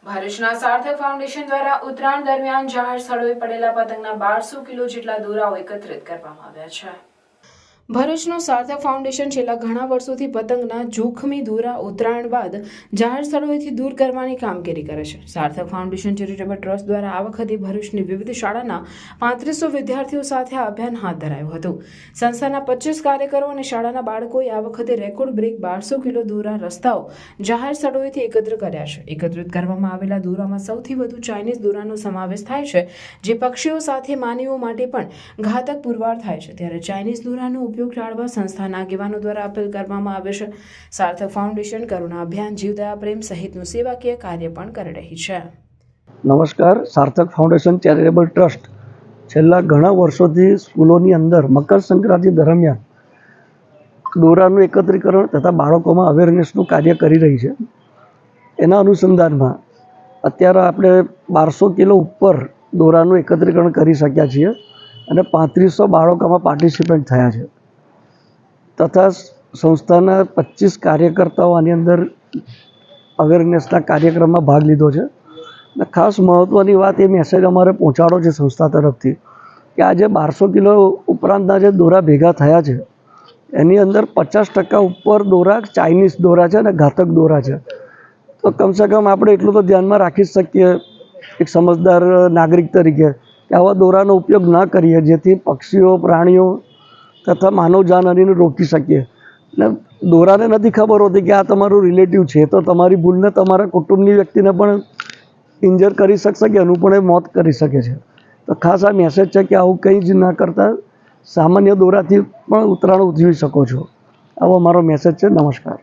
ભરૂચના સાર્થક ફાઉન્ડેશન દ્વારા ઉત્તરાયણ દરમિયાન જાહેર સ્થળોએ પડેલા પતંગના 1200 કિલો જેટલા દોરાઓ એકત્રિત કરવામાં આવ્યા છે। ભરૂચનું સાર્થક ફાઉન્ડેશન છેલ્લા ઘણા વર્ષોથી પતંગના જોખમી દોરા ઉત્તરાયણ બાદ જાહેર સ્થળોએથી દૂર કરવાની કામગીરી કરે છે। સાર્થક ફાઉન્ડેશન ચેરિટેબલ ટ્રસ્ટ દ્વારા આ વખતે ભરૂચની વિવિધ શાળાના 3500 વિદ્યાર્થીઓ સાથે આ અભિયાન હાથ ધરાયું હતું। સંસ્થાના 25 કાર્યકરો અને શાળાના બાળકોએ આ વખતે રેકોર્ડ બ્રેક 1200 કિલો દોરા રસ્તાઓ જાહેર સ્થળોએથી એકત્ર કર્યા છે। એકત્રિત કરવામાં આવેલા દોરામાં સૌથી વધુ ચાઇનીઝ દોરાનો સમાવેશ થાય છે, જે પક્ષીઓ સાથે માનવીઓ માટે પણ ઘાતક પુરવાર થાય છે। ત્યારે ચાઇનીઝ દોરાનો ઉપયોગ ટાળવા સંસ્થાના આગેવાનો દ્વારા અપીલ કરવામાં આવે છે। સાર્થક ફાઉન્ડેશન કરુણા અભિયાન, જીવદયા પ્રેમ સહિતનું સેવાકીય કાર્ય પણ કરી રહી છે। નમસ્કાર। સાર્થક ફાઉન્ડેશન ચેરિટેબલ ટ્રસ્ટ છેલ્લા ઘણા વર્ષોથી સ્કૂલોની અંદર મકર સંક્રાંતિ દરમિયાન દોરાનું એકત્રીકરણ તથા બાળકોમાં અવેરનેસનું કાર્ય કરી રહી છે। એના અનુસંધાનમાં અત્યારે આપણે 1200 કિલો ઉપર દોરાનું એકત્રીકરણ કરી શક્યા છીએ અને 3500 બાળકોમાં પાર્ટિસિપેટ થયા છે તથા સંસ્થાના 25 કાર્યકર્તાઓ આની અંદર અવેરનેસના કાર્યક્રમમાં ભાગ લીધો છે। અને ખાસ મહત્ત્વની વાત એ મેસેજ અમારે પહોંચાડો છે સંસ્થા તરફથી કે આજે 1200 કિલો ઉપરાંતના જે દોરા ભેગા થયા છે એની અંદર 50% ઉપર દોરા ચાઇનીઝ દોરા છે અને ઘાતક દોરા છે। તો કમસે કમ આપણે એટલું તો ધ્યાનમાં રાખી શકીએ એક સમજદાર નાગરિક તરીકે કે આવા દોરાનો ઉપયોગ ન કરીએ, જેથી પક્ષીઓ, પ્રાણીઓ તથા માનવ જાનહાનિને રોકી શકીએ। ને દોરાને નથી ખબર હોતી કે આ તમારું રિલેટિવ છે, તો તમારી ભૂલને તમારા કુટુંબની વ્યક્તિને પણ ઇન્જર કરી શકશે કે એનું પણ એ મોત કરી શકે છે। તો ખાસ આ મેસેજ છે કે આવું કંઈ જ ન કરતા સામાન્ય દોરાથી પણ ઉત્તરાયણ ઉજવી શકો છો, આવો મારો મેસેજ છે। નમસ્કાર।